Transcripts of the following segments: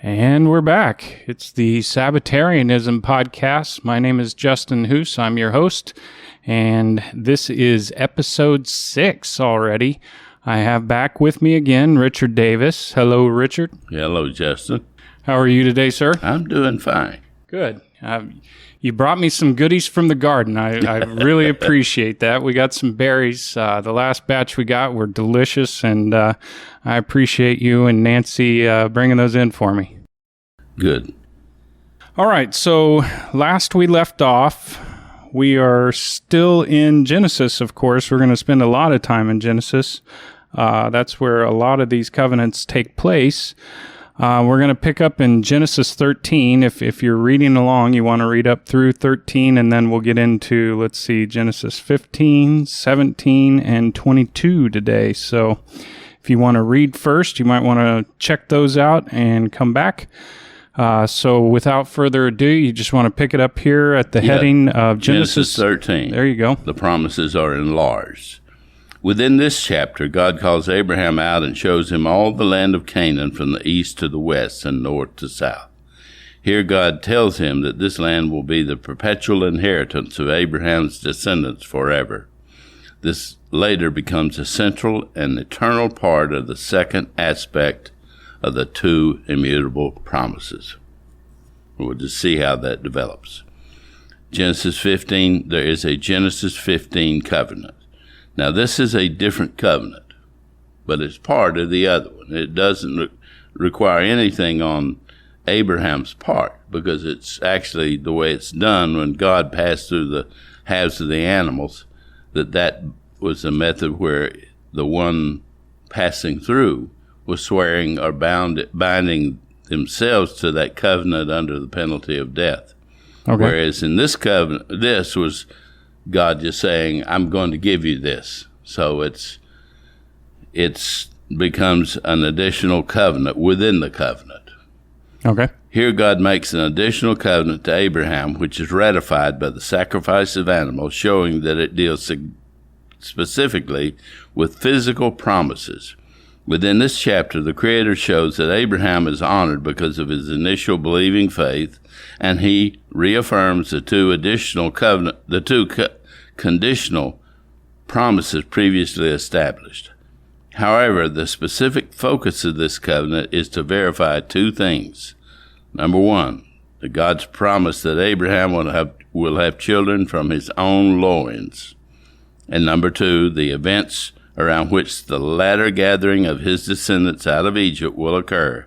And we're back. It's the Sabbatarianism podcast. My name is Justin Hoos. I'm your host, and this is episode 6 already. I have back with me again Richard Davis. Hello, Richard. Hello, Justin. How are you today, sir? I'm doing fine. Good. You brought me some goodies from the garden. I really appreciate that. We got some berries. The last batch we got were delicious, and I appreciate you and Nancy bringing those in for me. Good. All right, so last we left off, we are still in Genesis, of course. We're going to spend a lot of time in Genesis. That's where a lot of these covenants take place. We're going to pick up in Genesis 13. If you're reading along, you want to read up through 13, and then we'll get into, Genesis 15, 17, and 22 today. So if you want to read first, you might want to check those out and come back. So without further ado, you just want to pick it up here at the heading of Genesis 13. There you go. The promises are enlarged. Within this chapter, God calls Abraham out and shows him all the land of Canaan from the east to the west and north to south. Here God tells him that this land will be the perpetual inheritance of Abraham's descendants forever. This later becomes a central and eternal part of the second aspect of the two immutable promises. We'll just see how that develops. Genesis 15, there is a Genesis 15 covenant. Now, this is a different covenant, but it's part of the other one. It doesn't require anything on Abraham's part, because it's actually the way it's done when God passed through the halves of the animals, that was a method where the one passing through was swearing or binding themselves to that covenant under the penalty of death. Okay. Whereas in this covenant, this was God just saying, I'm going to give you this. So it's becomes an additional covenant within the covenant. Okay. Here God makes an additional covenant to Abraham, which is ratified by the sacrifice of animals, showing that it deals specifically with physical promises. Within this chapter, the Creator shows that Abraham is honored because of his initial believing faith, and he reaffirms the two conditional promises previously established. However, the specific focus of this covenant is to verify two things. Number one, that God's promise that Abraham will have children from his own loins. And number two, the events around which the latter gathering of his descendants out of Egypt will occur.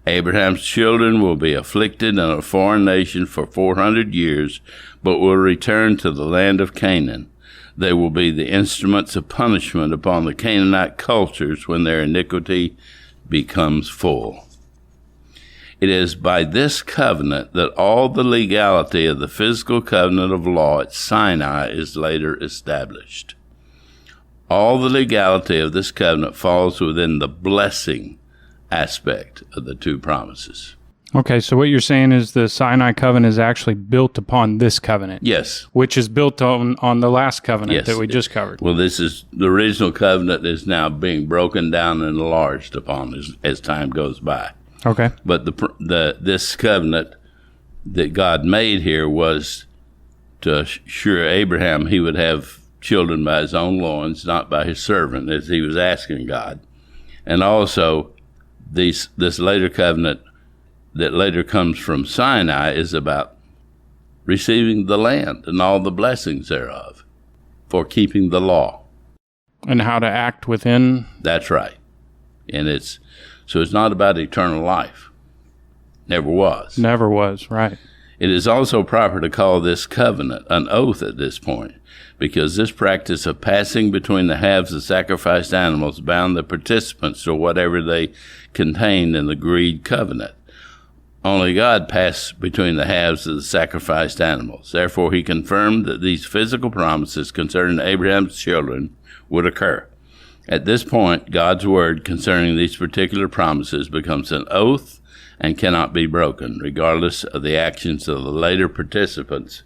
Abraham's children will be afflicted in a foreign nation for 400 years, but will return to the land of Canaan. They will be the instruments of punishment upon the Canaanite cultures when their iniquity becomes full. It is by this covenant that all the legality of the physical covenant of law at Sinai is later established. All the legality of this covenant falls within the blessing aspect of the two promises. Okay, so what you're saying is the Sinai Covenant is actually built upon this covenant. Yes. Which is built on the last covenant that we just covered. Well, this is the original covenant is now being broken down and enlarged upon as time goes by. Okay. But this covenant that God made here was to assure Abraham he would have children by his own loins, not by his servant, as he was asking God. And also, this later covenant that later comes from Sinai is about receiving the land and all the blessings thereof for keeping the law. And how to act within. That's right. And it's not about eternal life. Never was. Never was, right. It is also proper to call this covenant an oath at this point, because this practice of passing between the halves of sacrificed animals bound the participants to whatever they contained in the agreed covenant. Only God passed between the halves of the sacrificed animals. Therefore, he confirmed that these physical promises concerning Abraham's children would occur. At this point, God's word concerning these particular promises becomes an oath and cannot be broken, regardless of the actions of the later participants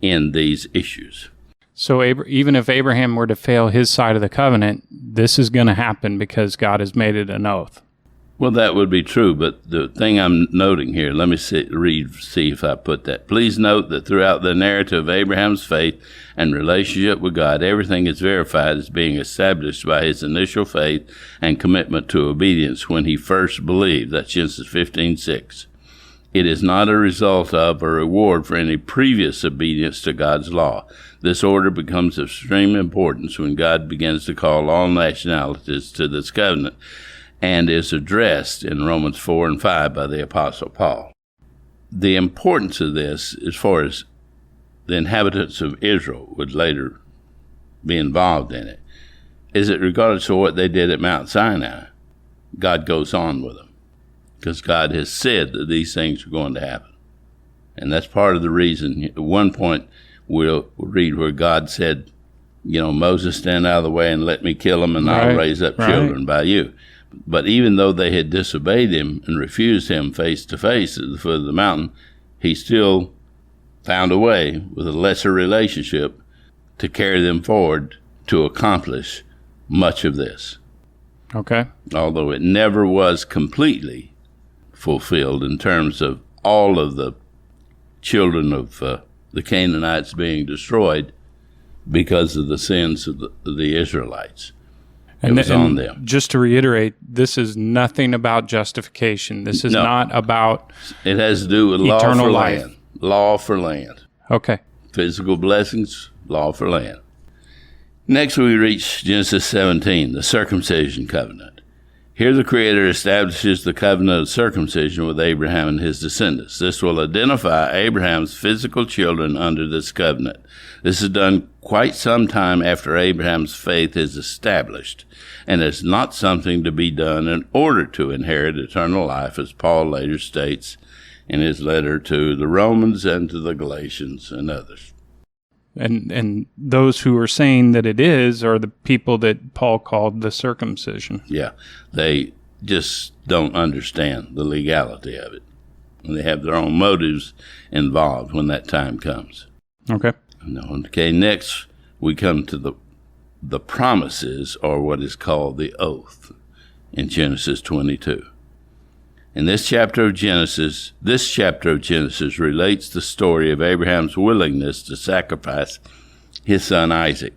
in these issues. So even if Abraham were to fail his side of the covenant, this is going to happen because God has made it an oath. Well, that would be true, but the thing I'm noting here, let me see if I put that. Please note that throughout the narrative of Abraham's faith and relationship with God, everything is verified as being established by his initial faith and commitment to obedience when he first believed. That's Genesis 15:6. It is not a result of or reward for any previous obedience to God's law. This order becomes of extreme importance when God begins to call all nationalities to this covenant, and is addressed in Romans 4 and 5 by the Apostle Paul. The importance of this, as far as the inhabitants of Israel would later be involved in it, is that regardless of what they did at Mount Sinai, God goes on with them, because God has said that these things are going to happen. And that's part of the reason. At one point, we'll read where God said, Moses, stand out of the way and let me kill them, and I'll raise up children by you. But even though they had disobeyed him and refused him face to face at the foot of the mountain, he still found a way with a lesser relationship to carry them forward to accomplish much of this. Okay. Although it never was completely fulfilled in terms of all of the children of the Canaanites being destroyed because of the sins of the Israelites. It was on them. Just to reiterate, this is nothing about justification. This is not about it has to do with law for life. Land. Law for land. Okay. Physical blessings, law for land. Next we reach Genesis 17, the circumcision covenant. Here the Creator establishes the covenant of circumcision with Abraham and his descendants. This will identify Abraham's physical children under this covenant. This is done quite some time after Abraham's faith is established, and is not something to be done in order to inherit eternal life, as Paul later states in his letter to the Romans and to the Galatians and others. And those who are saying that it is are the people that Paul called the circumcision. Yeah, they just don't understand the legality of it. And they have their own motives involved when that time comes. Okay. Okay, next we come to the promises, or what is called the oath, in Genesis 22. In this chapter of Genesis relates the story of Abraham's willingness to sacrifice his son Isaac.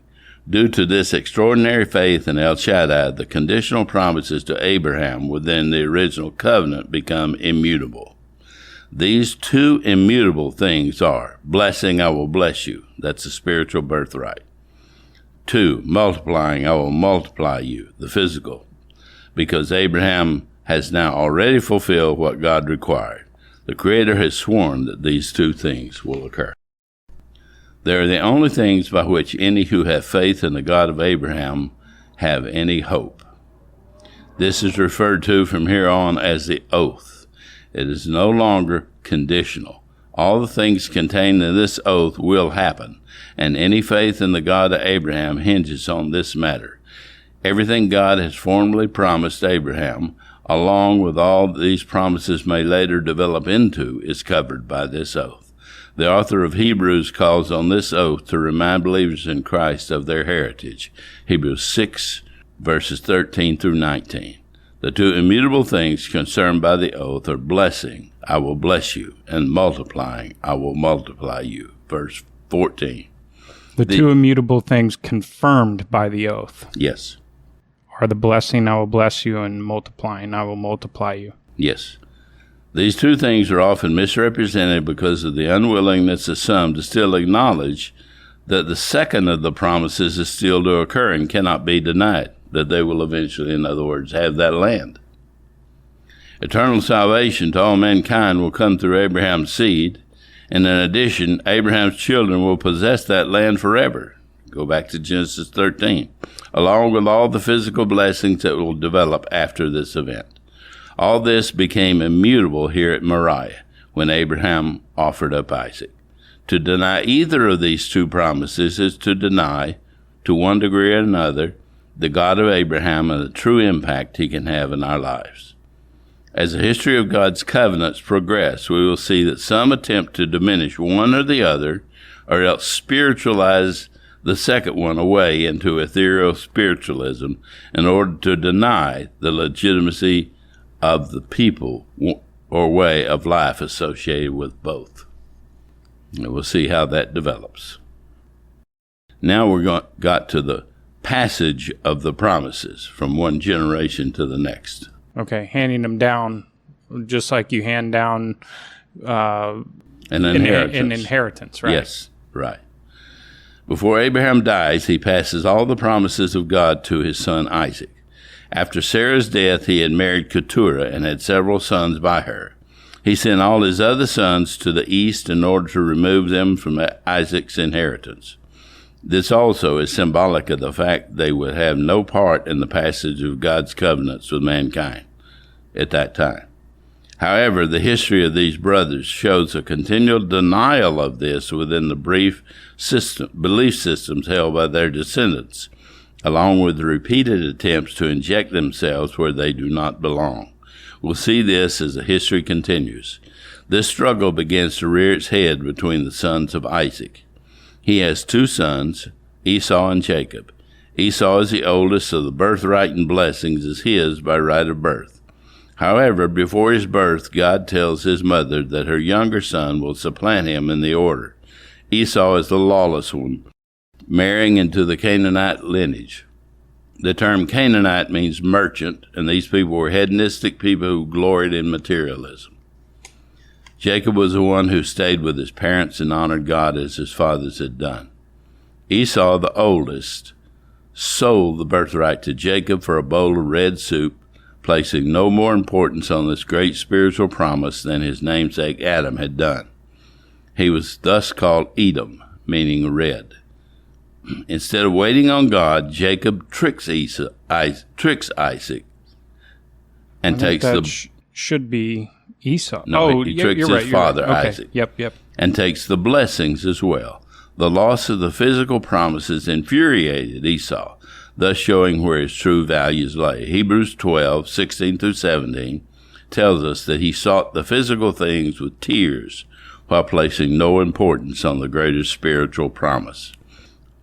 Due to this extraordinary faith in El Shaddai, the conditional promises to Abraham within the original covenant become immutable. These two immutable things are, blessing, I will bless you. That's a spiritual birthright. 2, multiplying, I will multiply you, the physical, because Abraham has now already fulfilled what God required. The Creator has sworn that these two things will occur. They are the only things by which any who have faith in the God of Abraham have any hope. This is referred to from here on as the oath. It is no longer conditional. All the things contained in this oath will happen, and any faith in the God of Abraham hinges on this matter. Everything God has formally promised Abraham, along with all these promises may later develop into, is covered by this oath. The author of Hebrews calls on this oath to remind believers in Christ of their heritage. Hebrews 6, verses 13 through 19. The two immutable things concerned by the oath are blessing, I will bless you, and multiplying, I will multiply you. Verse 14. The two immutable things confirmed by the oath. Yes. Are the blessing, I will bless you, and multiplying, I will multiply you. Yes. These two things are often misrepresented because of the unwillingness of some to still acknowledge that the second of the promises is still to occur and cannot be denied, that they will eventually, in other words, have that land. Eternal salvation to all mankind will come through Abraham's seed, and in addition, Abraham's children will possess that land forever. Go back to Genesis 13, along with all the physical blessings that will develop after this event. All this became immutable here at Moriah when Abraham offered up Isaac. To deny either of these two promises is to deny, to one degree or another, the God of Abraham and the true impact he can have in our lives. As the history of God's covenants progress, we will see that some attempt to diminish one or the other, or else spiritualize the second one away into ethereal spiritualism in order to deny the legitimacy of the people or way of life associated with both. And we'll see how that develops. Now got to the passage of the promises from one generation to the next. Okay, handing them down just like you hand down An inheritance. An inheritance, right? Yes, right. Before Abraham dies, he passes all the promises of God to his son Isaac. After Sarah's death, he had married Keturah and had several sons by her. He sent all his other sons to the east in order to remove them from Isaac's inheritance. This also is symbolic of the fact they would have no part in the passage of God's covenants with mankind at that time. However, the history of these brothers shows a continual denial of this within the belief systems held by their descendants, along with the repeated attempts to inject themselves where they do not belong. We'll see this as the history continues. This struggle begins to rear its head between the sons of Isaac. He has two sons, Esau and Jacob. Esau is the oldest, so the birthright and blessings is his by right of birth. However, before his birth, God tells his mother that her younger son will supplant him in the order. Esau is the lawless one, marrying into the Canaanite lineage. The term Canaanite means merchant, and these people were hedonistic people who gloried in materialism. Jacob was the one who stayed with his parents and honored God as his fathers had done. Esau, the oldest, sold the birthright to Jacob for a bowl of red soup, placing no more importance on this great spiritual promise than his namesake Adam had done. He was thus called Edom, meaning red. Instead of waiting on God, Jacob tricks Isaac and takes should be Esau. No, he tricks his father, right. Okay. Isaac. Yep. And takes the blessings as well. The loss of the physical promises infuriated Esau, thus showing where his true values lay. Hebrews 12:16-17 tells us that he sought the physical things with tears while placing no importance on the greater spiritual promise.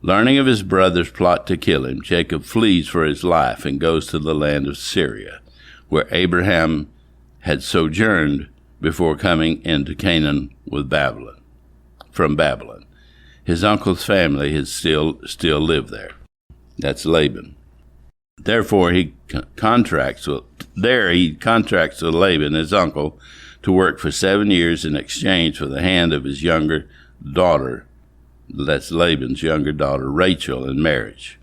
Learning of his brother's plot to kill him, Jacob flees for his life and goes to the land of Syria, where Abraham had sojourned before coming into Canaan from Babylon. His uncle's family had still lived there. That's Laban. Therefore, he contracts with Laban, his uncle, to work for 7 years in exchange for the hand of his younger daughter. That's Laban's younger daughter, Rachel, in marriage.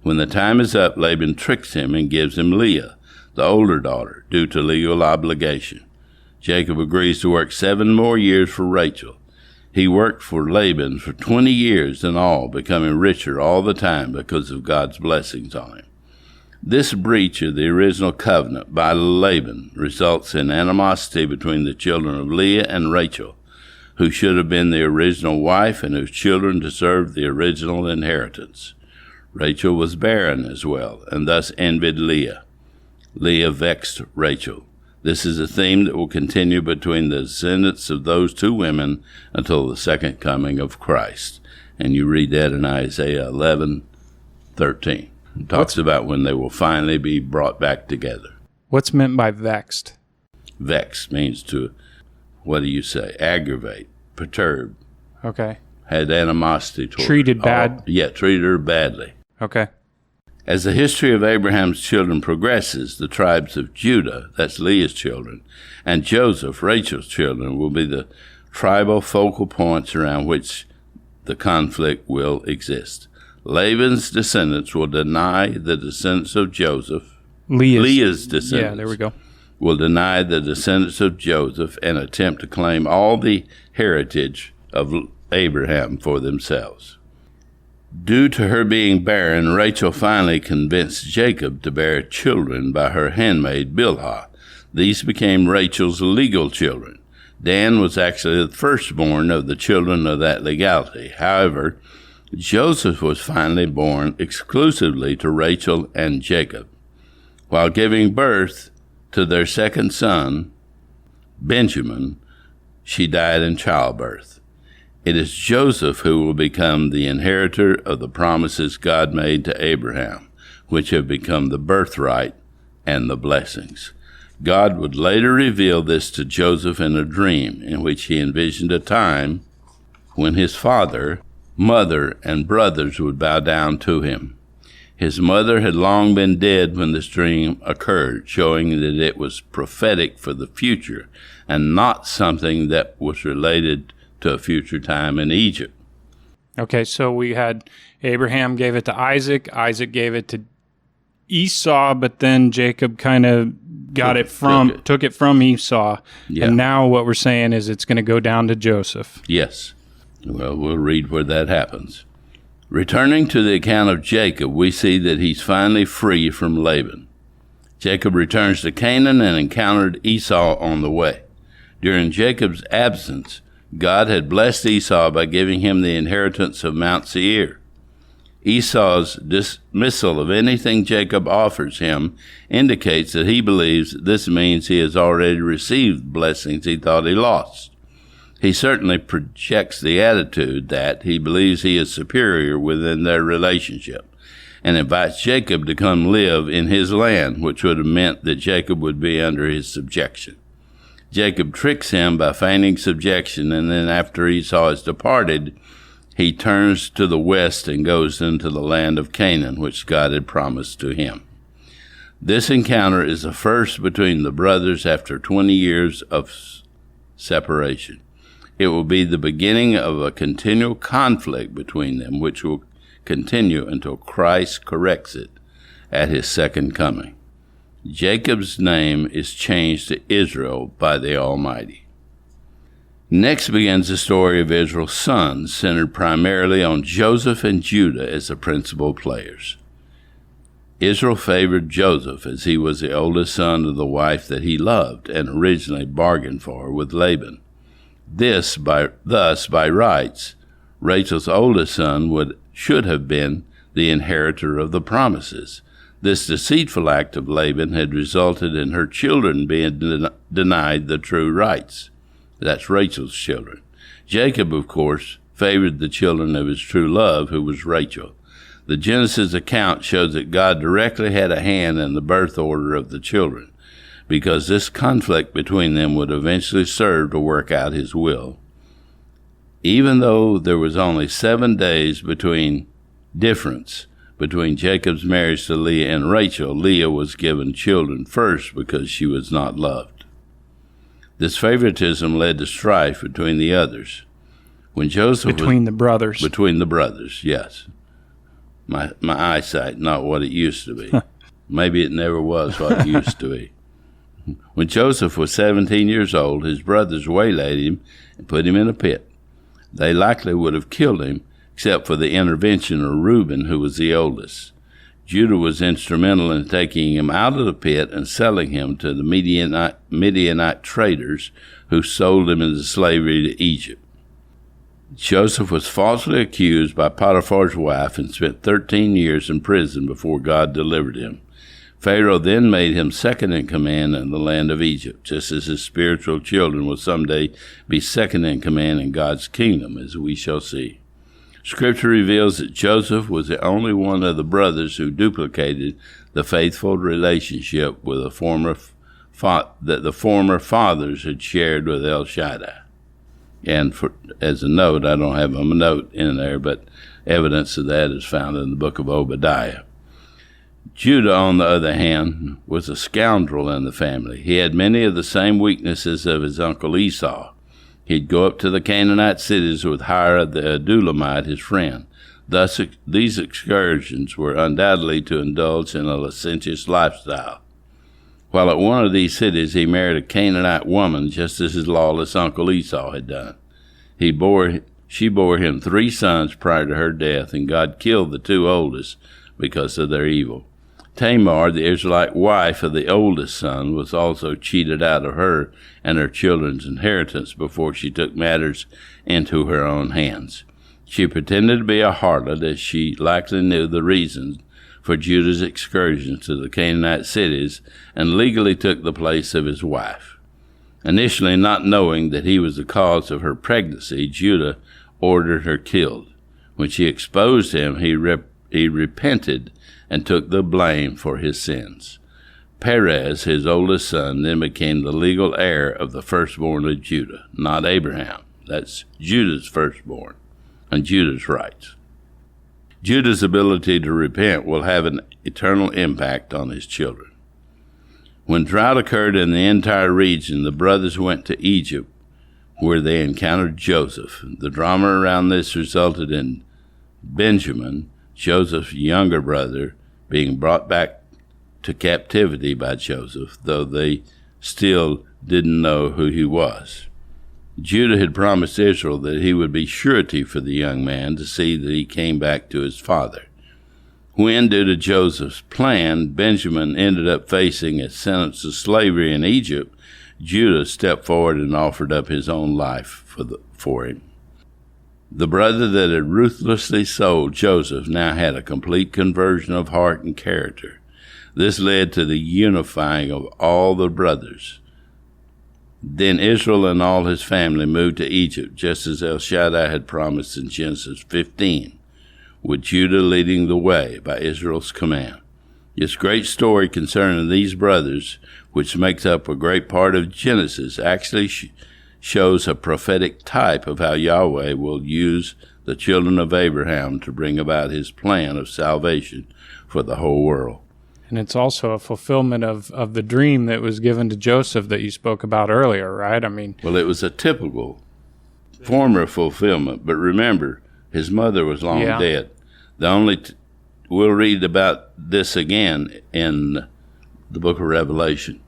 When the time is up, Laban tricks him and gives him Leah, the older daughter, due to legal obligation. Jacob agrees to work 7 more years for Rachel. He worked for Laban for 20 years in all, becoming richer all the time because of God's blessings on him. This breach of the original covenant by Laban results in animosity between the children of Leah and Rachel, who should have been the original wife and whose children deserved the original inheritance. Rachel was barren as well, and thus envied Leah. Leah vexed Rachel. This is a theme that will continue between the descendants of those two women until the second coming of Christ. And you read that in Isaiah 11:13. It talks about when they will finally be brought back together. What's meant by vexed? Vex means to, what do you say, aggravate, perturb. Okay. Had animosity toward Treated bad? Treated her badly. Okay. As the history of Abraham's children progresses, the tribes of Judah, that's Leah's children, and Joseph, Rachel's children, will be the tribal focal points around which the conflict will exist. Laban's descendants will deny the descendants of Joseph. Leah's descendants. Yeah, there we go. Will deny the descendants of Joseph and attempt to claim all the heritage of Abraham for themselves. Due to her being barren, Rachel finally convinced Jacob to bear children by her handmaid Bilhah. These became Rachel's legal children. Dan was actually the firstborn of the children of that legality. However, Joseph was finally born exclusively to Rachel and Jacob. While giving birth to their second son, Benjamin, she died in childbirth. It is Joseph who will become the inheritor of the promises God made to Abraham, which have become the birthright and the blessings. God would later reveal this to Joseph in a dream in which he envisioned a time when his father, mother, and brothers would bow down to him. His mother had long been dead when this dream occurred, showing that it was prophetic for the future and not something that was related to a future time in Egypt. Okay, so we had Abraham gave it to Isaac, Isaac gave it to Esau, but then Jacob kind of took it from Esau. Yeah. And now what we're saying is it's going to go down to Joseph. Yes. Well, we'll read where that happens. Returning to the account of Jacob, we see that he's finally free from Laban. Jacob returns to Canaan and encountered Esau on the way. During Jacob's absence, God had blessed Esau by giving him the inheritance of Mount Seir. Esau's dismissal of anything Jacob offers him indicates that he believes this means he has already received blessings he thought he lost. He certainly projects the attitude that he believes he is superior within their relationship and invites Jacob to come live in his land, which would have meant that Jacob would be under his subjection. Jacob tricks him by feigning subjection, and then after Esau has departed, he turns to the west and goes into the land of Canaan, which God had promised to him. This encounter is the first between the brothers after 20 years of separation. It will be the beginning of a continual conflict between them, which will continue until Christ corrects it at his second coming. Jacob's name is changed to Israel by the Almighty. Next begins the story of Israel's sons, centered primarily on Joseph and Judah as the principal players. Israel favored Joseph as he was the oldest son of the wife that he loved and originally bargained for with Laban. Thus, by rights, Rachel's oldest son should have been the inheritor of the promises. This deceitful act of Laban had resulted in her children being denied the true rights. That's Rachel's children. Jacob, of course, favored the children of his true love, who was Rachel. The Genesis account shows that God directly had a hand in the birth order of the children, because this conflict between them would eventually serve to work out his will. Even though there was only 7 days difference between Jacob's marriage to Leah and Rachel, Leah was given children first because she was not loved. This favoritism led to strife between the others. Between the brothers, yes. My eyesight, not what it used to be. Maybe it never was what it used to be. When Joseph was 17 years old, his brothers waylaid him and put him in a pit. They likely would have killed him, except for the intervention of Reuben, who was the oldest. Judah was instrumental in taking him out of the pit and selling him to the Midianite traders who sold him into slavery to Egypt. Joseph was falsely accused by Potiphar's wife and spent 13 years in prison before God delivered him. Pharaoh then made him second in command in the land of Egypt, just as his spiritual children will someday be second in command in God's kingdom, as we shall see. Scripture reveals that Joseph was the only one of the brothers who duplicated the faithful relationship with the former fathers had shared with El Shaddai. And as a note, I don't have a note in there, but evidence of that is found in the book of Obadiah. Judah, on the other hand, was a scoundrel in the family. He had many of the same weaknesses of his uncle Esau. He'd go up to the Canaanite cities with Hira the Adulamite, his friend. Thus, these excursions were undoubtedly to indulge in a licentious lifestyle. While at one of these cities, he married a Canaanite woman, just as his lawless uncle Esau had done. She bore him 3 sons prior to her death, and God killed the 2 oldest because of their evil. Tamar, the Israelite wife of the oldest son, was also cheated out of her and her children's inheritance before she took matters into her own hands. She pretended to be a harlot, as she likely knew the reasons for Judah's excursions to the Canaanite cities, and legally took the place of his wife. Initially, not knowing that he was the cause of her pregnancy, Judah ordered her killed. When she exposed him, he repented and took the blame for his sins. Perez, his oldest son, then became the legal heir of the firstborn of Judah, not Abraham. That's Judah's firstborn and Judah's rights. Judah's ability to repent will have an eternal impact on his children. When drought occurred in the entire region, the brothers went to Egypt, where they encountered Joseph. The drama around this resulted in Benjamin, Joseph's younger brother, being brought back to captivity by Joseph, though they still didn't know who he was. Judah had promised Israel that he would be surety for the young man to see that he came back to his father. When, due to Joseph's plan, Benjamin ended up facing a sentence of slavery in Egypt, Judah stepped forward and offered up his own life for him. The brother that had ruthlessly sold Joseph now had a complete conversion of heart and character. This led to the unifying of all the brothers. Then Israel and all his family moved to Egypt, just as El Shaddai had promised in Genesis 15, with Judah leading the way by Israel's command. This great story concerning these brothers, which makes up a great part of Genesis, actually shows a prophetic type of how Yahweh will use the children of Abraham to bring about his plan of salvation for the whole world. And it's also a fulfillment of the dream that was given to Joseph that you spoke about earlier, right? I mean, well, it was a typical former fulfillment, but remember, his mother was long dead. We'll read about this again in the book of Revelation.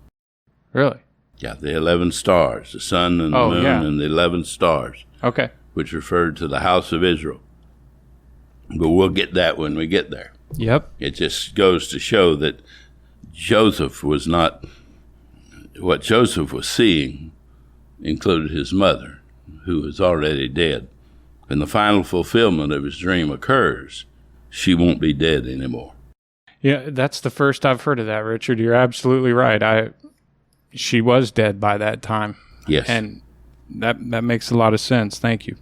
Really? Yeah, the 11 stars, the sun and the moon and the 11 stars. Okay. Which referred to the house of Israel. But we'll get that when we get there. Yep. It just goes to show that Joseph was not, what Joseph was seeing included his mother, who was already dead. When the final fulfillment of his dream occurs, she won't be dead anymore. Yeah, that's the first I've heard of that, Richard. You're absolutely right. She was dead by that time. Yes. And that makes a lot of sense. Thank you.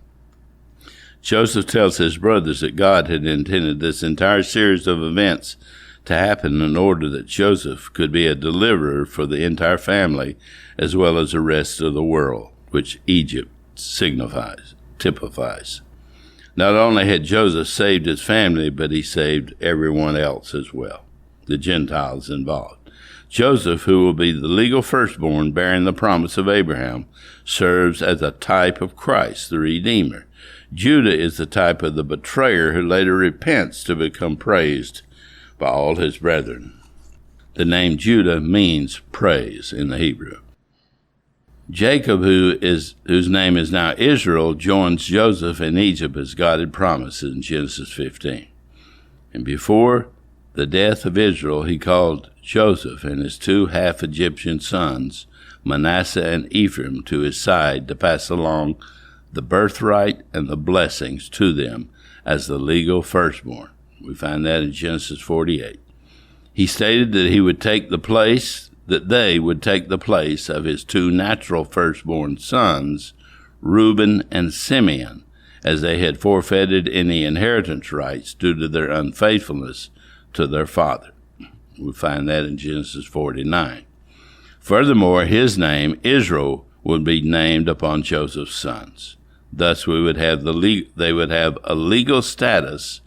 Joseph tells his brothers that God had intended this entire series of events to happen in order that Joseph could be a deliverer for the entire family as well as the rest of the world, which Egypt typifies. Not only had Joseph saved his family, but he saved everyone else as well, the Gentiles involved. Joseph, who will be the legal firstborn bearing the promise of Abraham, serves as a type of Christ, the Redeemer. Judah is the type of the betrayer who later repents to become praised by all his brethren. The name Judah means praise in the Hebrew. Jacob, whose name is now Israel, joins Joseph in Egypt as God had promised in Genesis 15. And before the death of Israel, he called Joseph and his two half-Egyptian sons, Manasseh and Ephraim, to his side to pass along the birthright and the blessings to them as the legal firstborn. We find that in Genesis 48. He stated that they would take the place of his two natural firstborn sons, Reuben and Simeon, as they had forfeited any inheritance rights due to their unfaithfulness to their father. We find that in Genesis 49. Furthermore, his name, Israel, would be named upon Joseph's sons. Thus, they would have a legal status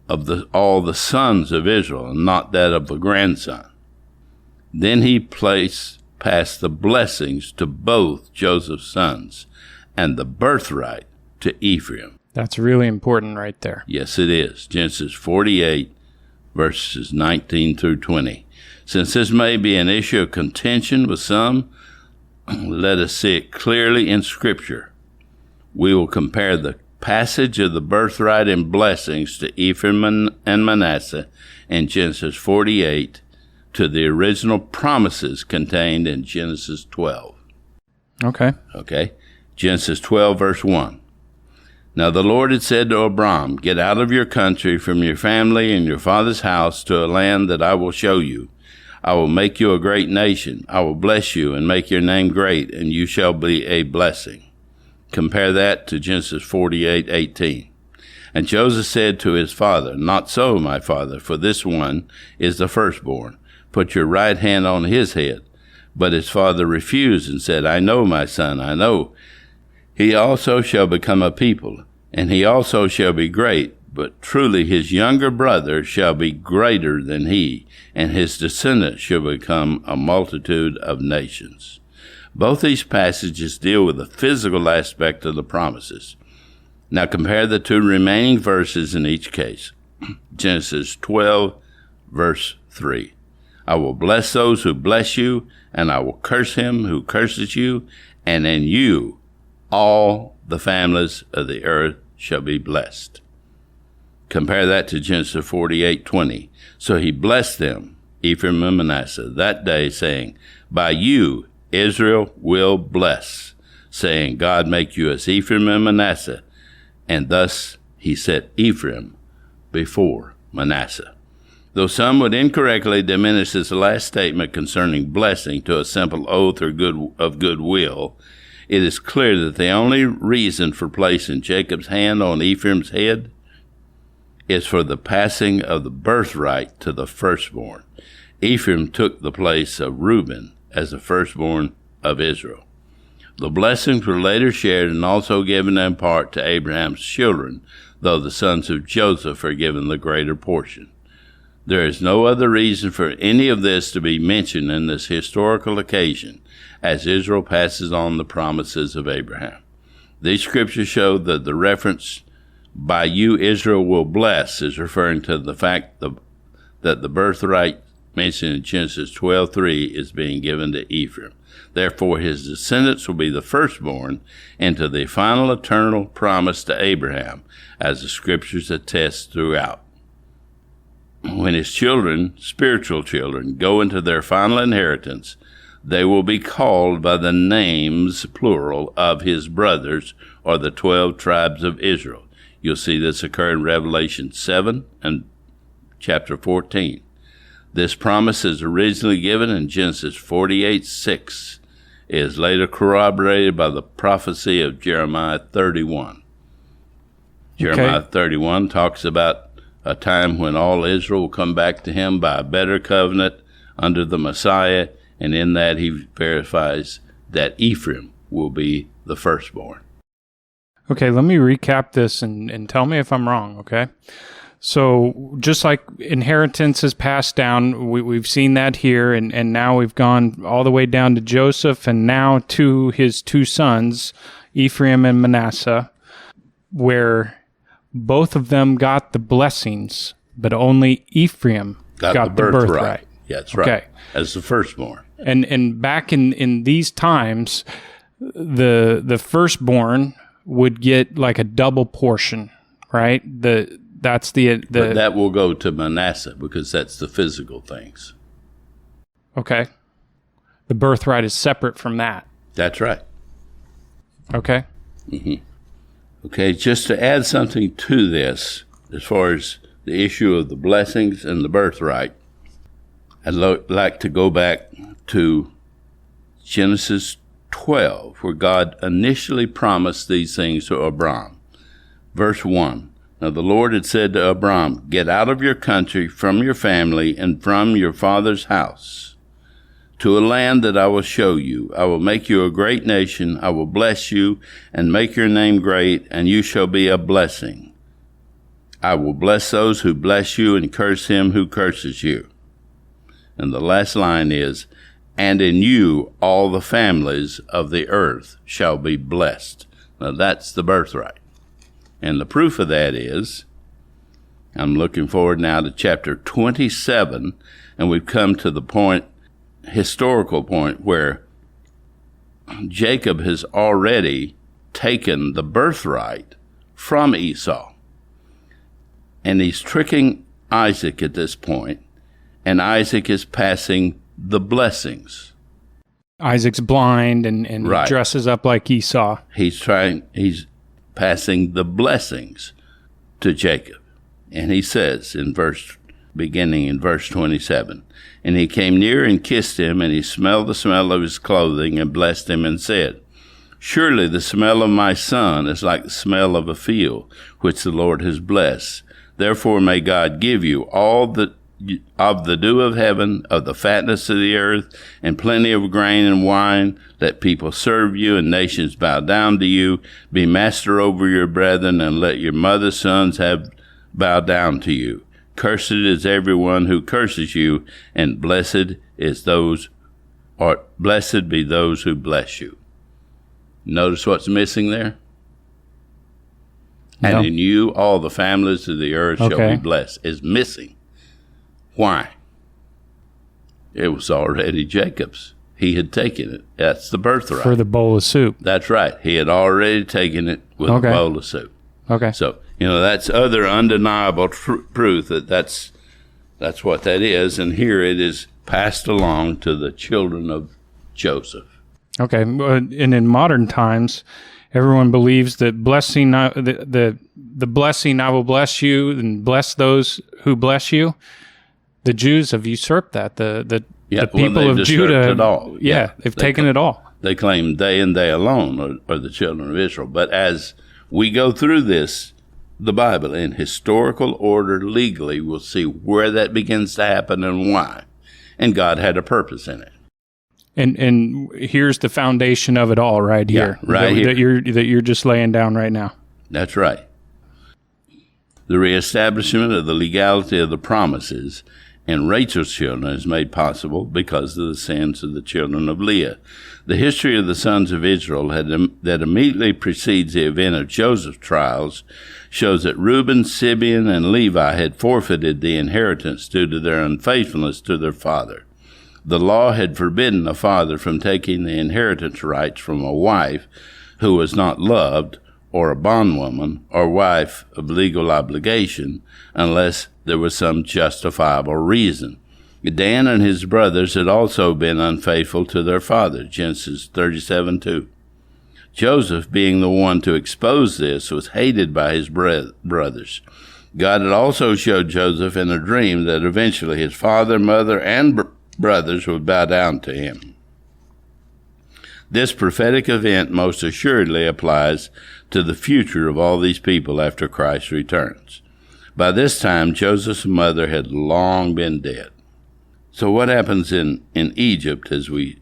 of all the sons of Israel, and not that of the grandson. Then he passed the blessings to both Joseph's sons, and the birthright to Ephraim. That's really important right there. Yes, it is. Genesis 48, verses 19 through 20. Since this may be an issue of contention with some, let us see it clearly in Scripture. We will compare the passage of the birthright and blessings to Ephraim and Manasseh in Genesis 48 to the original promises contained in Genesis 12. Okay. Genesis 12, verse 1. Now the Lord had said to Abram, "Get out of your country, from your family and your father's house, to a land that I will show you. I will make you a great nation. I will bless you and make your name great, and you shall be a blessing." Compare that to Genesis 48:18. And Joseph said to his father, "Not so, my father, for this one is the firstborn. put your right hand on his head. But his father refused and said, I know, my son, I know. He also shall become a people, and he also shall be great. But truly his younger brother shall be greater than he, and his descendants shall become a multitude of nations. Both these passages deal with the physical aspect of the promises. Now compare the two remaining verses in each case. Genesis 12, verse 3. I will bless those who bless you, and I will curse him who curses you, and in you all the families of the earth shall be blessed. Compare that to Genesis 48:20. So he blessed them, Ephraim and Manasseh, that day, saying, by you Israel will bless, saying, God make you as Ephraim and Manasseh. And thus he set Ephraim before Manasseh. Though some would incorrectly diminish this last statement concerning blessing to a simple oath or of goodwill, it is clear that the only reason for placing Jacob's hand on Ephraim's head is for the passing of the birthright to the firstborn. Ephraim took the place of Reuben as the firstborn of Israel. The blessings were later shared and also given in part to Abraham's children, though the sons of Joseph are given the greater portion. There is no other reason for any of this to be mentioned in this historical occasion, as Israel passes on the promises of Abraham. These scriptures show that the reference, by you Israel will bless, is referring to the fact that the birthright mentioned in Genesis 12:3 is being given to Ephraim. Therefore, his descendants will be the firstborn into the final eternal promise to Abraham, as the scriptures attest throughout. When his children, spiritual children, go into their final inheritance, they will be called by the names, plural, of his brothers, or the 12 tribes of Israel. You'll see this occur in Revelation 7 and chapter 14. This promise is originally given in Genesis 48:6. It is later corroborated by the prophecy of Jeremiah 31. Jeremiah 31 talks about a time when all Israel will come back to him by a better covenant under the Messiah, and in that he verifies that Ephraim will be the firstborn. Okay, let me recap this and tell me if I'm wrong, okay? So just like inheritance is passed down, we've seen that here, and now we've gone all the way down to Joseph and now to his two sons, Ephraim and Manasseh, where both of them got the blessings, but only Ephraim got the birthright. Yeah, that's right. Okay. As the firstborn. And back in these times, the firstborn would get like a double portion, right? But that will go to Manasseh because that's the physical things. Okay. The birthright is separate from that. That's right. Okay. Mm-hmm. Okay, just to add something to this, as far as the issue of the blessings and the birthright, I'd like to go back to Genesis 12, where God initially promised these things to Abram. Verse 1, Now the Lord had said to Abram, Get out of your country, from your family, and from your father's house, to a land that I will show you. I will make you a great nation. I will bless you and make your name great, and you shall be a blessing. I will bless those who bless you and curse him who curses you. And the last line is, and in you all the families of the earth shall be blessed. Now that's the birthright. And the proof of that is, I'm looking forward now to chapter 27, and we've come to the historical point where Jacob has already taken the birthright from Esau. And he's tricking Isaac at this point, and Isaac is passing the blessings. Isaac's blind and right. Dresses up like Esau. He's passing the blessings to Jacob. And he says beginning in verse 27, And he came near and kissed him, and he smelled the smell of his clothing, and blessed him, and said, Surely the smell of my son is like the smell of a field, which the Lord has blessed. Therefore may God give you all that of the dew of heaven, of the fatness of the earth, and plenty of grain and wine. Let people serve you, and nations bow down to you. Be master over your brethren, and let your mother's sons bow down to you. Cursed is everyone who curses you, and blessed be those who bless you. Notice what's missing there? No. And in you all the families of the earth shall be blessed. Is missing. Why? It was already Jacob's. He had taken it. That's the birthright. For the bowl of soup. That's right. He had already taken it with a bowl of soup. Okay. So, that's other undeniable proof that's what that is. And here it is passed along to the children of Joseph. Okay. And in modern times, everyone believes that blessing, the blessing, I will bless you and bless those who bless you. The Jews have usurped that. The people of Judah, it all. They've taken it all. They claim they and they alone are the children of Israel. But as we go through this, the Bible, in historical order, legally, we'll see where that begins to happen and why. And God had a purpose in it. And here's the foundation of it all right here. Here. That you're just laying down right now. That's right. The reestablishment of the legality of the promises and Rachel's children is made possible because of the sins of the children of Leah. The history of the sons of Israel that immediately precedes the event of Joseph's trials shows that Reuben, Simeon, and Levi had forfeited the inheritance due to their unfaithfulness to their father. The law had forbidden a father from taking the inheritance rights from a wife who was not loved, or a bondwoman, or wife of legal obligation, unless there was some justifiable reason. Dan and his brothers had also been unfaithful to their father, Genesis 37:2. Joseph, being the one to expose this, was hated by his brothers. God had also showed Joseph in a dream that eventually his father, mother, and brothers would bow down to him. This prophetic event most assuredly applies to the future of all these people after Christ returns. By this time, Joseph's mother had long been dead. So what happens in Egypt, as we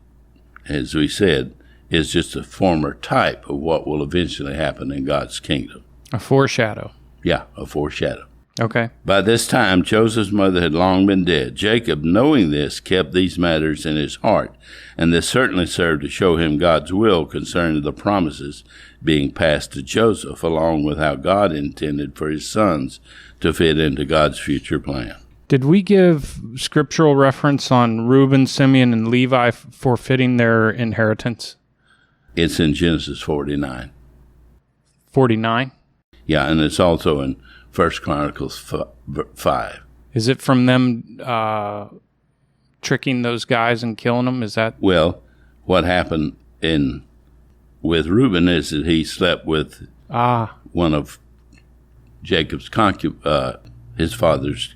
said, is just a former type of what will eventually happen in God's kingdom. A foreshadow. Yeah, a foreshadow. Okay. By this time, Joseph's mother had long been dead. Jacob, knowing this, kept these matters in his heart, and this certainly served to show him God's will concerning the promises being passed to Joseph, along with how God intended for his sons to fit into God's future plan. Did we give scriptural reference on Reuben, Simeon, and Levi forfeiting their inheritance? It's in Genesis 49. 49? Yeah, and it's also in 1 Chronicles 5. Is it from them tricking those guys and killing them? Is that? Well, what happened with Reuben is that he slept with one of Jacob's his father's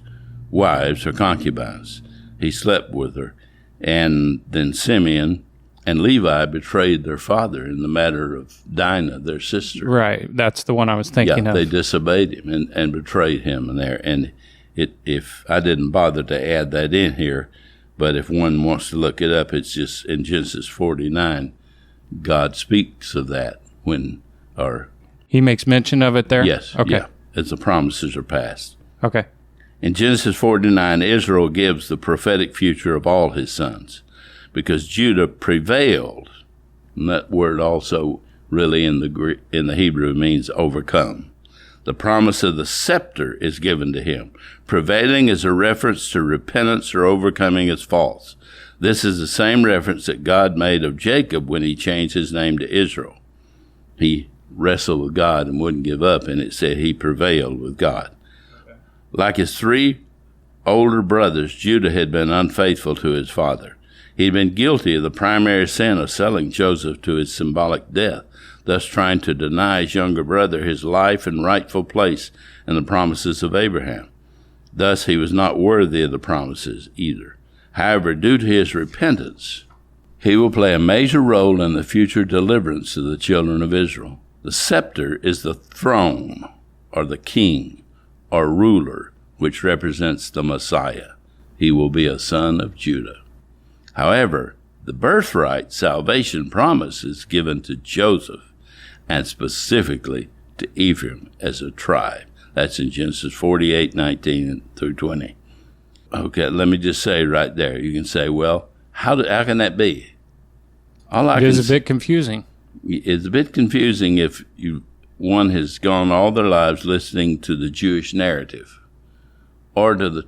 wives or concubines. He slept with her. And then Simeon and Levi betrayed their father in the matter of Dinah, their sister. Right. That's the one I was thinking of. They disobeyed him and betrayed him in there. And if I didn't bother to add that in here, but if one wants to look it up, it's just in Genesis 49, God speaks of that He makes mention of it there? Yes. Okay. Yeah, as the promises are passed. Okay. In Genesis 49, Israel gives the prophetic future of all his sons, because Judah prevailed, and that word also really in the Hebrew means overcome. The promise of the scepter is given to him. Prevailing is a reference to repentance or overcoming its faults. This is the same reference that God made of Jacob when he changed his name to Israel. He wrestled with God and wouldn't give up, and it said he prevailed with God. Okay. Like his three older brothers, Judah had been unfaithful to his father. He'd been guilty of the primary sin of selling Joseph to his symbolic death, thus trying to deny his younger brother his life and rightful place in the promises of Abraham. Thus, he was not worthy of the promises either. However, due to his repentance, he will play a major role in the future deliverance of the children of Israel. The scepter is the throne, or the king, or ruler, which represents the Messiah. he will be a son of Judah. However, the birthright salvation promise is given to Joseph, and specifically to Ephraim as a tribe. That's in Genesis 48:19 through 20. Okay, let me just say right there, you can say, well, how can that be? It is a bit confusing. It's a bit confusing if one has gone all their lives listening to the Jewish narrative or to the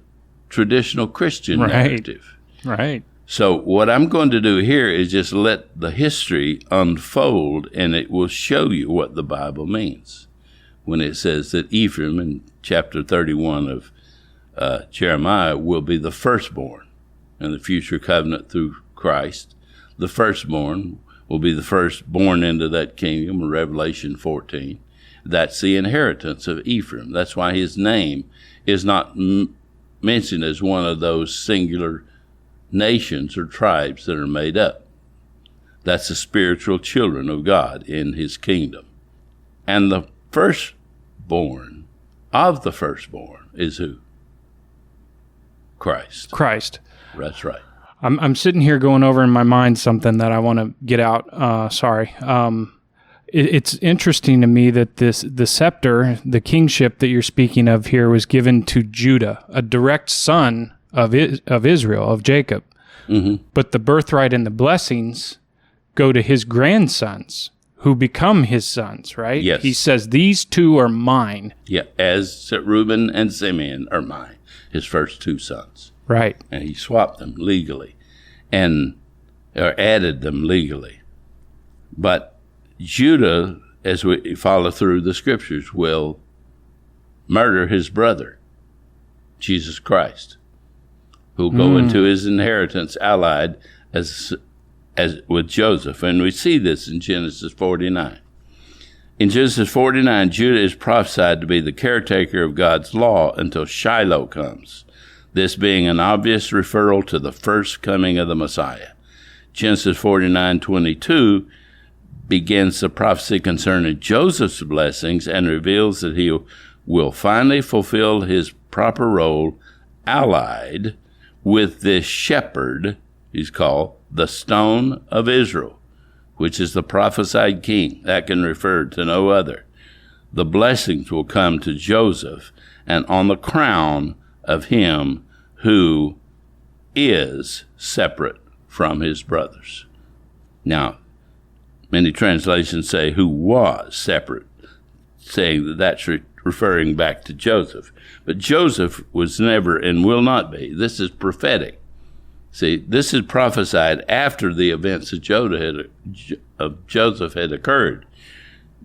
traditional Christian narrative. Right. So what I'm going to do here is just let the history unfold, and it will show you what the Bible means when it says that Ephraim in chapter 31 of Jeremiah will be the firstborn in the future covenant through Christ. The firstborn will be the first born into that kingdom in Revelation 14. That's the inheritance of Ephraim. That's why his name is not mentioned as one of those singular nations or tribes that are made up. That's the spiritual children of God in his kingdom. And the firstborn of the firstborn is who? Christ. That's right. I'm sitting here going over in my mind something that I want to get out. It's interesting to me that the scepter, the kingship that you're speaking of here, was given to Judah, a direct son of Israel, of Jacob. Mm-hmm. But the birthright and the blessings go to his grandsons, who become his sons, right? Yes. He says, these two are mine. Yeah, as Reuben and Simeon are mine, his first two sons. Right. And he swapped them legally or added them legally. But Judah, as we follow through the scriptures, will murder his brother, Jesus Christ, who'll go into his inheritance allied as with Joseph. And we see this in Genesis 49. In Genesis 49, Judah is prophesied to be the caretaker of God's law until Shiloh comes, this being an obvious referral to the first coming of the Messiah. Genesis 49:22 begins the prophecy concerning Joseph's blessings and reveals that he will finally fulfill his proper role allied with this shepherd he's called the Stone of Israel, which is the prophesied king. That can refer to no other. The blessings will come to Joseph and on the crown of him who is separate from his brothers. Now, many translations say who was separate, saying that that's referring back to Joseph. But Joseph was never and will not be. This is prophetic. See, this is prophesied after the events of Joseph had occurred,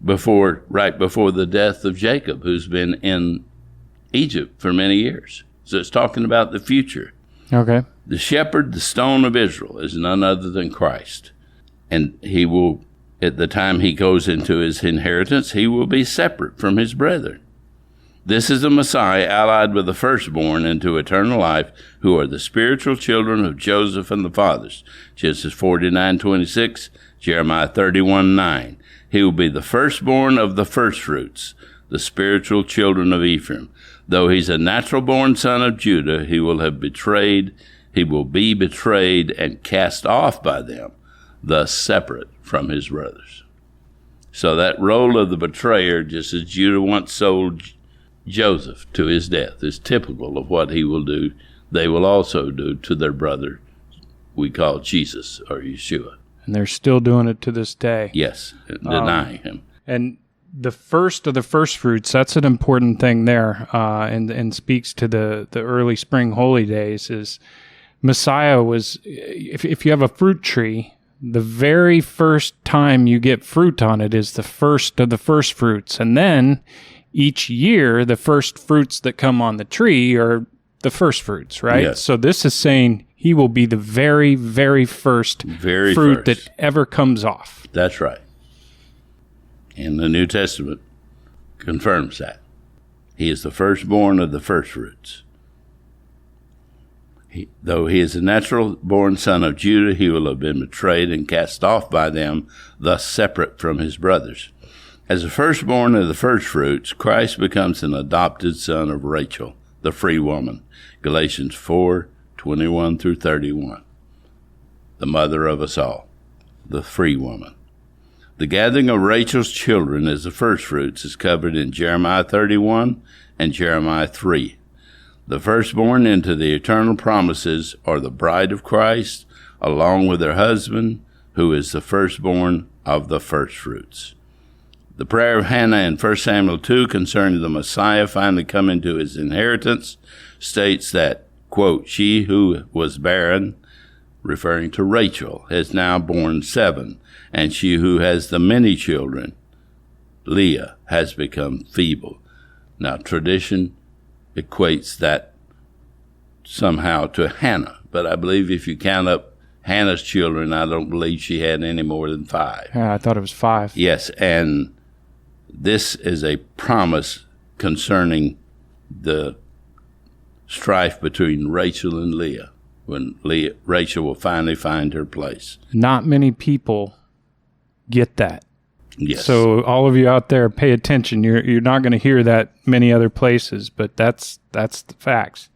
right before the death of Jacob, who's been in Egypt for many years. So it's talking about the future. Okay. The shepherd, the stone of Israel, is none other than Christ. And he will, at the time he goes into his inheritance, he will be separate from his brethren. This is the Messiah allied with the firstborn into eternal life, who are the spiritual children of Joseph and the fathers. Genesis 49:26, Jeremiah 31:9. He will be the firstborn of the firstfruits, the spiritual children of Ephraim. Though he's a natural-born son of Judah, he will be betrayed and cast off by them, thus separate from his brothers. So that role of the betrayer, just as Judah once sold Joseph to his death, is typical of what he will do. They will also do to their brother we call Jesus or Yeshua. And they're still doing it to this day. Yes, denying him. And the first of the first fruits, that's an important thing there, and speaks to the early spring holy days, is Messiah was, if you have a fruit tree, the very first time you get fruit on it is the first of the first fruits. And then each year, the first fruits that come on the tree are the first fruits, right? Yes. So this is saying he will be the very, very first fruit that ever comes off. That's right. And the New Testament confirms that. He is the firstborn of the firstfruits. Though he is a natural-born son of Judah, he will have been betrayed and cast off by them, thus separate from his brothers. As the firstborn of the firstfruits, Christ becomes an adopted son of Rachel, the free woman. Galatians 4:12 21 through 31. The mother of us all, the free woman. The gathering of Rachel's children as the firstfruits is covered in Jeremiah 31 and Jeremiah 3. The firstborn into the eternal promises are the bride of Christ, along with her husband, who is the firstborn of the firstfruits. The prayer of Hannah in 1 Samuel 2 concerning the Messiah finally coming to his inheritance states that, quote, she who was barren, referring to Rachel, has now borne 7, and she who has the many children, Leah, has become feeble. Now, tradition equates that somehow to Hannah, but I believe if you count up Hannah's children, I don't believe she had any more than 5. Yeah, I thought it was 5. Yes, and this is a promise concerning the strife between Rachel and Leah, when Rachel will finally find her place. Not many people get that. Yes. So all of you out there, pay attention. You're not going to hear that many other places, but that's the facts.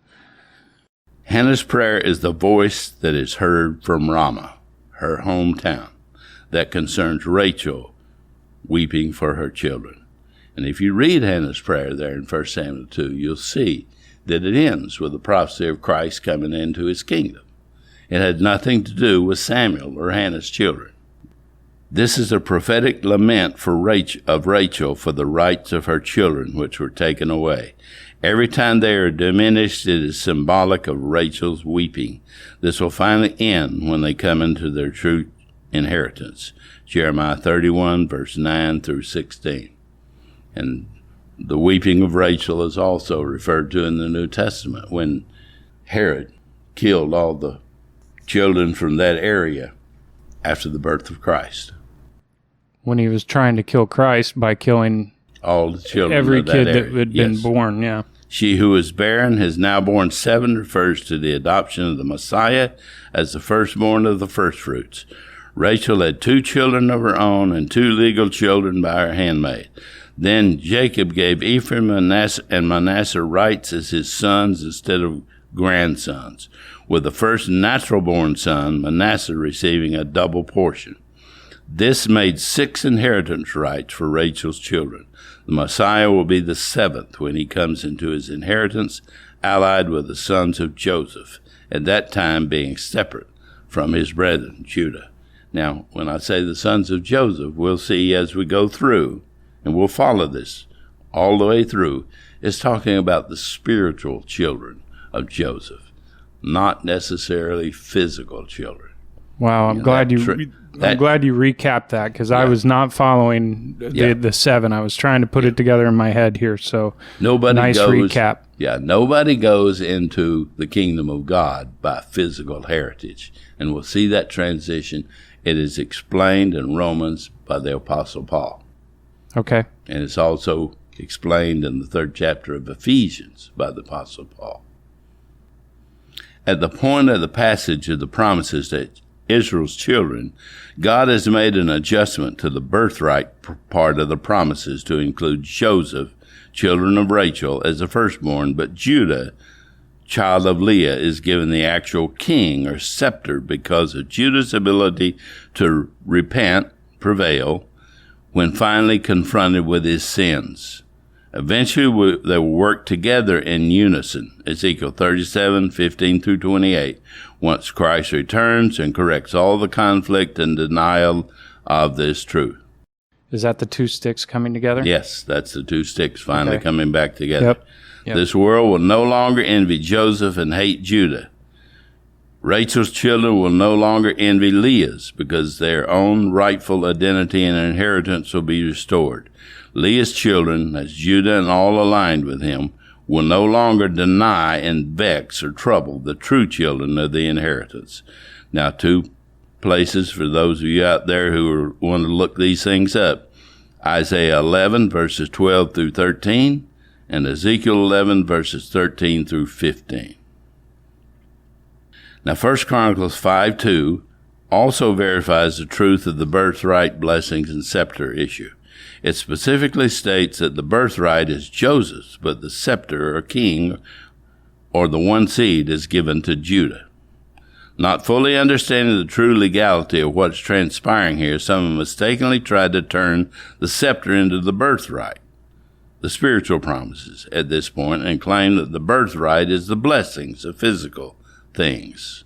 Hannah's prayer is the voice that is heard from Ramah, her hometown, that concerns Rachel weeping for her children. And if you read Hannah's prayer there in 1 Samuel 2, you'll see that it ends with the prophecy of Christ coming into his kingdom. It had nothing to do with Samuel or Hannah's children. This is a prophetic lament of Rachel for the rights of her children, which were taken away. Every time they are diminished, it is symbolic of Rachel's weeping. This will finally end when they come into their true inheritance. Jeremiah 31, verse 9 through 16. And the weeping of Rachel is also referred to in the New Testament when Herod killed all the children from that area after the birth of Christ. When he was trying to kill Christ by killing all the children every of that kid area. that had been born, yeah. She who is barren has now borne 7 refers to the adoption of the Messiah as the firstborn of the firstfruits. Rachel had 2 children of her own and 2 legal children by her handmaid. Then Jacob gave Ephraim and Manasseh rights as his sons instead of grandsons, with the first natural-born son, Manasseh, receiving a double portion. This made 6 inheritance rights for Rachel's children. The Messiah will be the 7th when he comes into his inheritance, allied with the sons of Joseph, at that time being separate from his brethren, Judah. Now, when I say the sons of Joseph, we'll see as we go through, and we'll follow this all the way through, it's talking about the spiritual children of Joseph, not necessarily physical children. Wow, I'm glad you recapped that, because I was not following the 7. I was trying to put it together in my head here. So nice recap. Yeah, nobody goes into the kingdom of God by physical heritage, and we'll see that transition. It is explained in Romans by the Apostle Paul. Okay. And it's also explained in the 3rd chapter of Ephesians by the Apostle Paul. At the point of the passage of the promises to Israel's children, God has made an adjustment to the birthright part of the promises to include Joseph, children of Rachel, as the firstborn, but Judah, child of Leah, is given the actual king or scepter because of Judah's ability to repent, prevail, when finally confronted with his sins. Eventually, they will work together in unison, Ezekiel 37, 15 through 28, once Christ returns and corrects all the conflict and denial of this truth. Is that the 2 sticks coming together? Yes, that's the 2 sticks finally coming back together. Yep. This world will no longer envy Joseph and hate Judah. Rachel's children will no longer envy Leah's because their own rightful identity and inheritance will be restored. Leah's children, as Judah and all aligned with him, will no longer deny and vex or trouble the true children of the inheritance. Now, 2 places for those of you out there who want to look these things up. Isaiah 11, verses 12 through 13, and Ezekiel 11, verses 13 through 15. Now, 1 Chronicles 5:2 also verifies the truth of the birthright, blessings, and scepter issue. It specifically states that the birthright is Joseph's, but the scepter or king or the one seed, is given to Judah. Not fully understanding the true legality of what's transpiring here, some have mistakenly tried to turn the scepter into the birthright, the spiritual promises, at this point, and claim that the birthright is the blessings of physical things.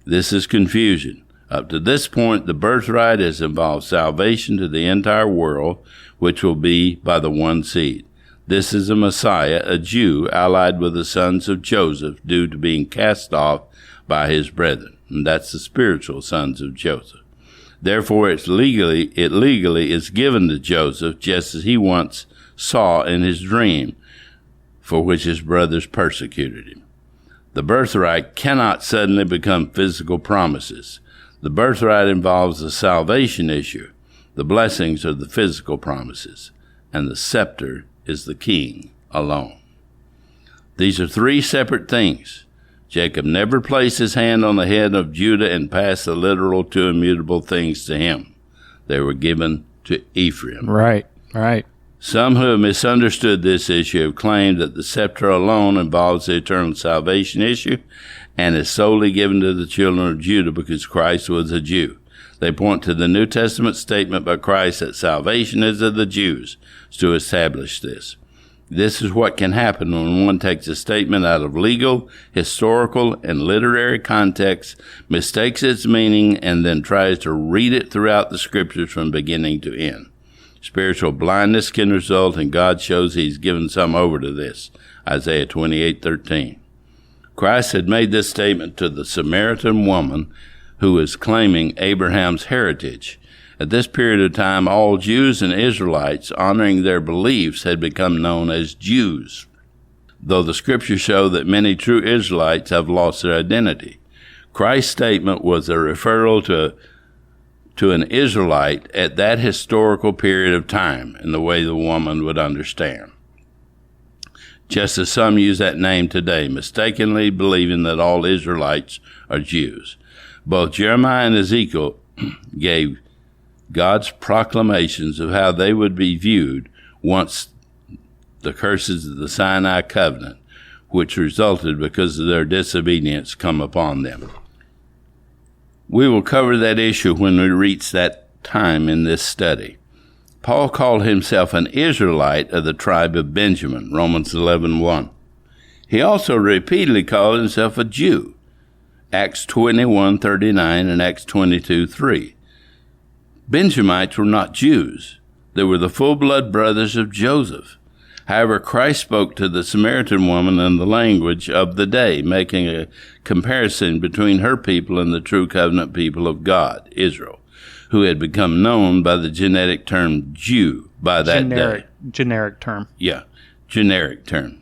This is confusion. Up to this point, the birthright has involved salvation to the entire world, which will be by the one seed. This is a Messiah, a Jew, allied with the sons of Joseph, due to being cast off by his brethren. And that's the spiritual sons of Joseph. Therefore, it legally is given to Joseph, just as he once saw in his dream, for which his brothers persecuted him. The birthright cannot suddenly become physical promises. The birthright involves the salvation issue. The blessings are the physical promises, and the scepter is the king alone. These are three separate things. Jacob never placed his hand on the head of Judah and passed the literal two immutable things to him. They were given to Ephraim. Right. Some who have misunderstood this issue have claimed that the scepter alone involves the eternal salvation issue and is solely given to the children of Judah because Christ was a Jew. They point to the New Testament statement by Christ that salvation is of the Jews to establish this. This is what can happen when one takes a statement out of legal, historical, and literary context, mistakes its meaning, and then tries to read it throughout the Scriptures from beginning to end. Spiritual blindness can result, and God shows he's given some over to this. Isaiah 28:13. Christ had made this statement to the Samaritan woman who was claiming Abraham's heritage. At this period of time, all Jews and Israelites honoring their beliefs had become known as Jews, though the Scriptures show that many true Israelites have lost their identity. Christ's statement was a referral to an Israelite at that historical period of time in the way the woman would understand. Just as some use that name today, mistakenly believing that all Israelites are Jews. Both Jeremiah and Ezekiel gave God's proclamations of how they would be viewed once the curses of the Sinai Covenant, which resulted because of their disobedience, come upon them. We will cover that issue when we reach that time in this study. Paul called himself an Israelite of the tribe of Benjamin, Romans 11:1. He also repeatedly called himself a Jew, Acts 21:39 and Acts 22:3. Benjamites were not Jews. They were the full-blood brothers of Joseph. However, Christ spoke to the Samaritan woman in the language of the day, making a comparison between her people and the true covenant people of God, Israel, who had become known by the genetic term Jew by that day. Generic term. Yeah, generic term.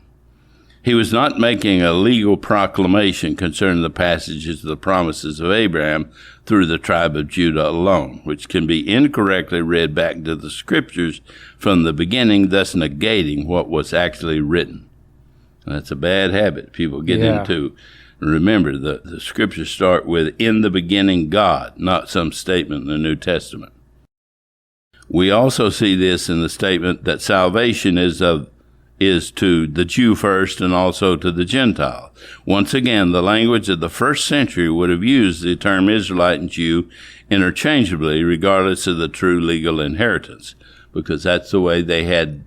He was not making a legal proclamation concerning the passages of the promises of Abraham through the tribe of Judah alone, which can be incorrectly read back into the Scriptures from the beginning, thus negating what was actually written. And that's a bad habit people get into. Remember, the Scriptures start with, in the beginning God, not some statement in the New Testament. We also see this in the statement that salvation is to the Jew first and also to the Gentile. Once again, the language of the first century would have used the term Israelite and Jew interchangeably, regardless of the true legal inheritance, because that's the way they had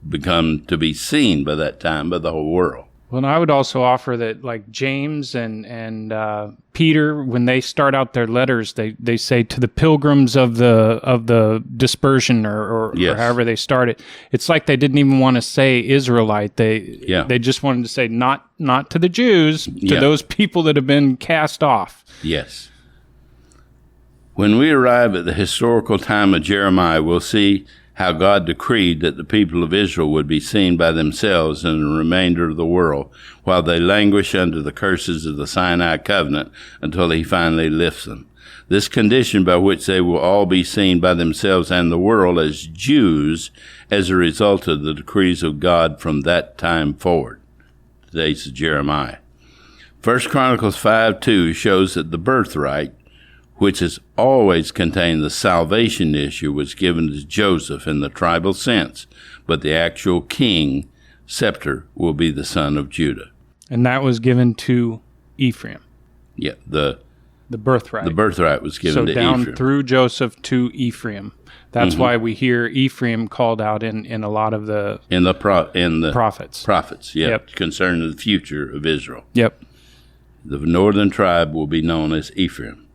become to be seen by that time by the whole world. Well, and I would also offer that, like James and Peter, when they start out their letters, they say to the pilgrims of the dispersion or however they start it. It's like they didn't even want to say Israelite. They just wanted to say not to the Jews, to those people that have been cast off. Yes. When we arrive at the historical time of Jeremiah, we'll see how God decreed that the people of Israel would be seen by themselves and the remainder of the world, while they languish under the curses of the Sinai Covenant until he finally lifts them. This condition by which they will all be seen by themselves and the world as Jews as a result of the decrees of God from that time forward. Today's Jeremiah. 1 Chronicles 5:2 shows that the birthright, which has always contained the salvation issue, was given to Joseph in the tribal sense, but the actual king scepter will be the son of Judah. And that was given to Ephraim. Yeah, the birthright. The birthright was given to down Ephraim. through Joseph to Ephraim. That's why we hear Ephraim called out in a lot of the prophets. Prophets, concerning the future of Israel. Yep. The northern tribe will be known as Ephraim.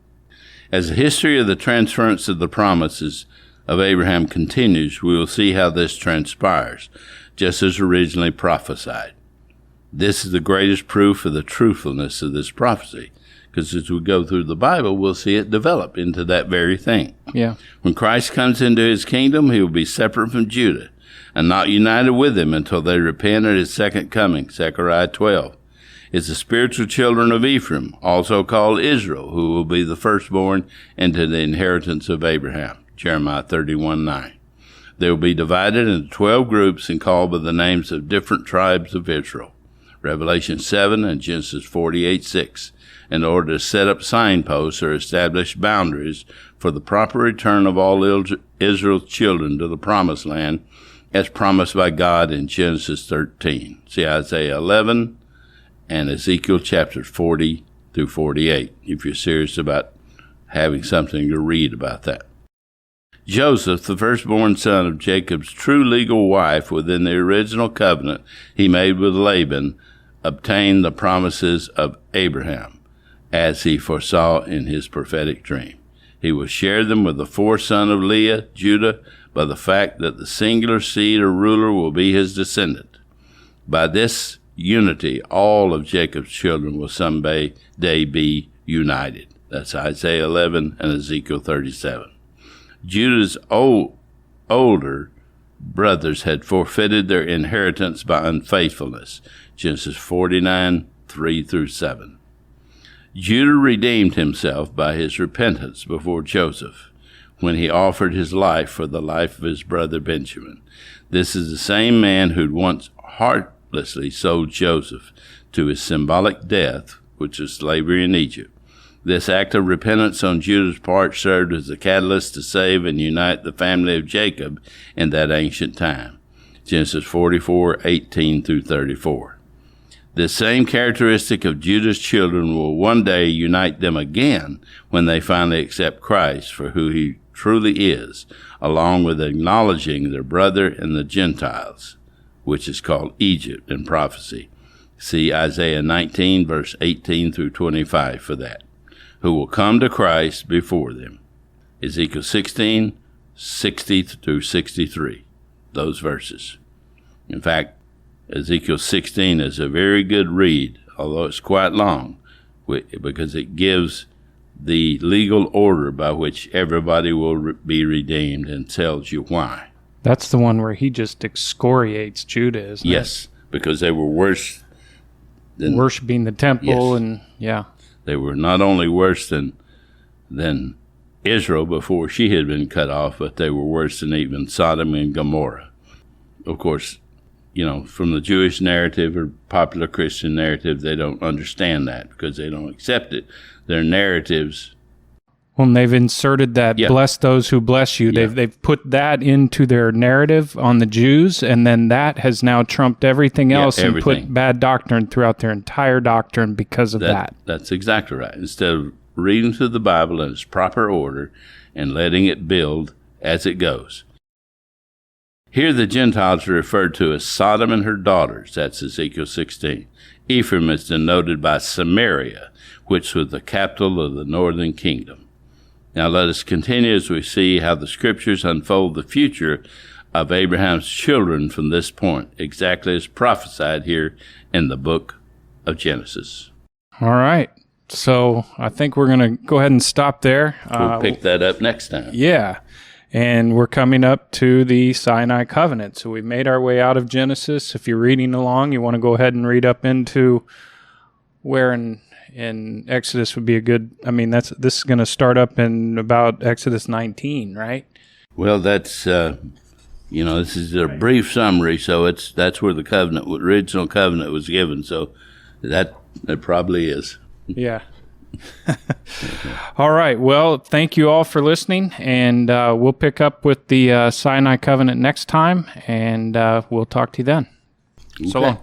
As the history of the transference of the promises of Abraham continues, we will see how this transpires, just as originally prophesied. This is the greatest proof of the truthfulness of this prophecy, because as we go through the Bible, we'll see it develop into that very thing. Yeah. When Christ comes into his kingdom, he will be separate from Judah and not united with him until they repent at his second coming, Zechariah 12. It's the spiritual children of Ephraim, also called Israel, who will be the firstborn into the inheritance of Abraham, Jeremiah 31:9. They will be divided into 12 groups and called by the names of different tribes of Israel, Revelation 7 and Genesis 48:6. In order to set up signposts or establish boundaries for the proper return of all Israel's children to the promised land, as promised by God in Genesis 13. See Isaiah 11 and Ezekiel chapters 40 through 48, if you're serious about having something to read about that. Joseph, the firstborn son of Jacob's true legal wife within the original covenant he made with Laban, obtained the promises of Abraham, as he foresaw in his prophetic dream. He will share them with the fourth son of Leah, Judah, by the fact that the singular seed or ruler will be his descendant. By this unity, all of Jacob's children will someday be united. That's Isaiah 11 and Ezekiel 37. Judah's older brothers had forfeited their inheritance by unfaithfulness. Genesis 49, 3 through 7. Judah redeemed himself by his repentance before Joseph, when he offered his life for the life of his brother Benjamin. This is the same man who'd once heartlessly sold Joseph to his symbolic death, which is slavery in Egypt. This act of repentance on Judah's part served as a catalyst to save and unite the family of Jacob in that ancient time. Genesis 44:18 through 34. This same characteristic of Judah's children will one day unite them again when they finally accept Christ for who he truly is, along with acknowledging their brother in the Gentiles, which is called Egypt in prophecy. See Isaiah 19, verse 18 through 25 for that, who will come to Christ before them. Ezekiel 16, 60 through 63, those verses. In fact, Ezekiel 16 is a very good read, although it's quite long, because it gives the legal order by which everybody will be redeemed and tells you why. That's the one where he just excoriates Judah, isn't it? Yes, because they were worse than worshiping the temple, yes. And they were not only worse than Israel before she had been cut off, but they were worse than even Sodom and Gomorrah. Of course, from the Jewish narrative or popular Christian narrative, they don't understand that because they don't accept it. Their narratives. Well, and they've inserted that bless those who bless you. Yeah. They've put that into their narrative on the Jews, and then that has now trumped everything else and put bad doctrine throughout their entire doctrine because of that. That's exactly right. Instead of reading through the Bible in its proper order and letting it build as it goes. Here the Gentiles are referred to as Sodom and her daughters. That's Ezekiel 16. Ephraim is denoted by Samaria, which was the capital of the northern kingdom. Now let us continue as we see how the Scriptures unfold the future of Abraham's children from this point, exactly as prophesied here in the book of Genesis. All right. So I think we're going to go ahead and stop there. We'll pick that up next time. Yeah. And we're coming up to the Sinai Covenant. So we've made our way out of Genesis. If you're reading along, you want to go ahead and read up into where in Exodus would be a good, this is going to start up in about Exodus 19, right? Well, that's, this is a brief summary, so that's where the original covenant was given, so that probably is. Yeah. All right. Well, thank you all for listening, and we'll pick up with the Sinai Covenant next time, and we'll talk to you then. Okay. So long.